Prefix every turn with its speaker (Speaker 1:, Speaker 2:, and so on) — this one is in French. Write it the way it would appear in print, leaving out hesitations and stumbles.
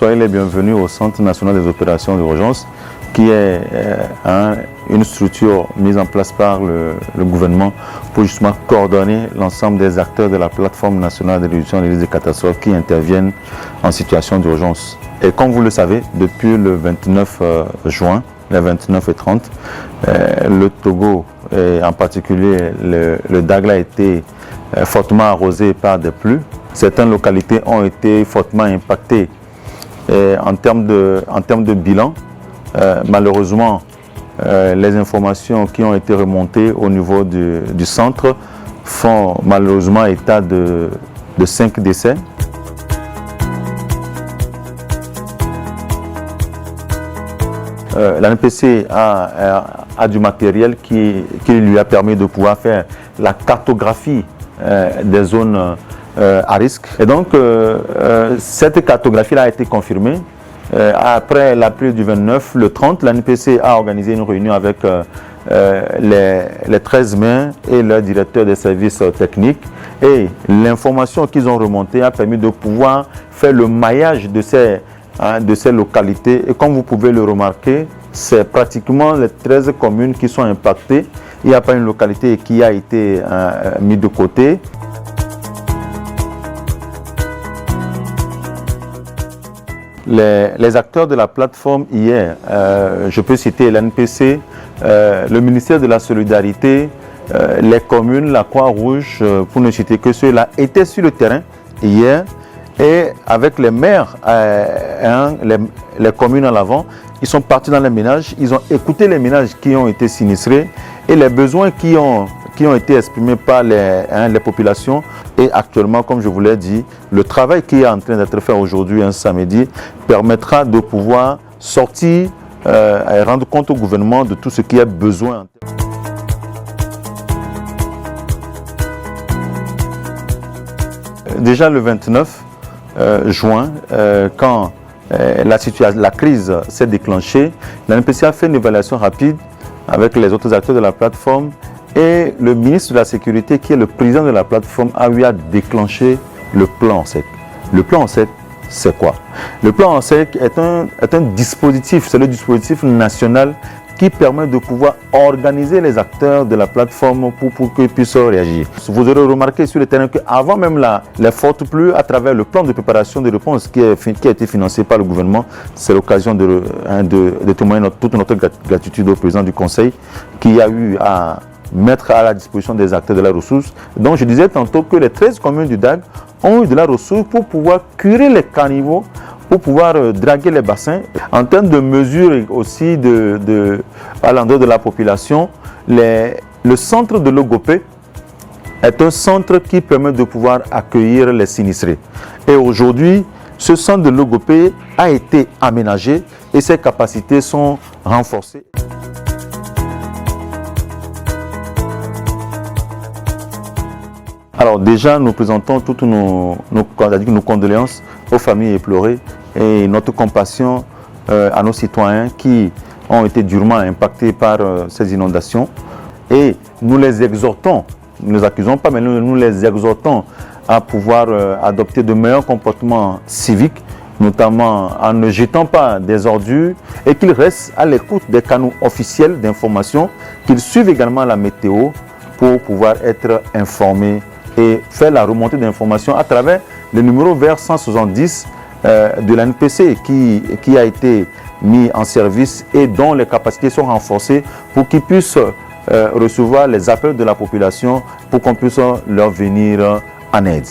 Speaker 1: Soyez les bienvenus au Centre national des opérations d'urgence, qui est une structure mise en place par le gouvernement pour justement coordonner l'ensemble des acteurs de la plateforme nationale de réduction des risques de catastrophes qui interviennent en situation d'urgence. Et comme vous le savez, depuis le 29 juin, les 29 et 30, le Togo, et en particulier le Dagla, a été fortement arrosé par des pluies. Certaines localités ont été fortement impactées en termes de bilan. Malheureusement, les informations qui ont été remontées au niveau du centre font malheureusement état de 5 décès. L'ANPC a du matériel qui lui a permis de pouvoir faire la cartographie des zones à risque. Et donc, cette cartographie-là a été confirmée. Après la pluie du 29, le 30, l'ANPC a organisé une réunion avec les 13 maires et le directeur des services techniques. Et l'information qu'ils ont remontée a permis de pouvoir faire le maillage de ces localités. Et comme vous pouvez le remarquer, c'est pratiquement les 13 communes qui sont impactées. Il n'y a pas une localité qui a été mise de côté. Les acteurs de la plateforme hier, je peux citer l'ANPC, le ministère de la Solidarité, les communes, la Croix-Rouge, pour ne citer que ceux-là, étaient sur le terrain hier et avec les maires, les communes en avant, ils sont partis dans les ménages, ils ont écouté les ménages qui ont été sinistrés et les besoins qui ont été exprimés par les populations. Et actuellement, comme je vous l'ai dit, le travail qui est en train d'être fait aujourd'hui, un samedi, permettra de pouvoir sortir et rendre compte au gouvernement de tout ce qui est besoin. Déjà le 29 juin, quand la crise s'est déclenchée, l'ANPC a fait une évaluation rapide avec les autres acteurs de la plateforme et le ministre de la Sécurité, qui est le président de la plateforme, a eu à déclencher le plan ONSEC. Le plan ONSEC, c'est quoi? Le plan ONSEC est un dispositif, c'est le dispositif national qui permet de pouvoir organiser les acteurs de la plateforme pour qu'ils puissent réagir. Vous aurez remarqué sur le terrain qu'avant même les fortes pluies, à travers le plan de préparation de réponse qui a été financé par le gouvernement, c'est l'occasion de témoigner toute notre gratitude au président du Conseil qui a eu à mettre à la disposition des acteurs de la ressource. Donc je disais tantôt que les 13 communes du DAG ont eu de la ressource pour pouvoir curer les caniveaux, pour pouvoir draguer les bassins. En termes de mesures aussi à l'endroit de la population, le centre de Logopé est un centre qui permet de pouvoir accueillir les sinistrés. Et aujourd'hui, ce centre de Logopé a été aménagé et ses capacités sont renforcées. Alors déjà, nous présentons toutes nos condoléances aux familles éplorées et notre compassion à nos citoyens qui ont été durement impactés par ces inondations. Et nous les exhortons, nous ne les accusons pas, mais nous les exhortons à pouvoir adopter de meilleurs comportements civiques, notamment en ne jetant pas des ordures et qu'ils restent à l'écoute des canaux officiels d'information, qu'ils suivent également la météo pour pouvoir être informés et faire la remontée d'informations à travers le numéro vert 170 de l'ANPC qui a été mis en service et dont les capacités sont renforcées pour qu'ils puissent recevoir les appels de la population pour qu'on puisse leur venir en aide.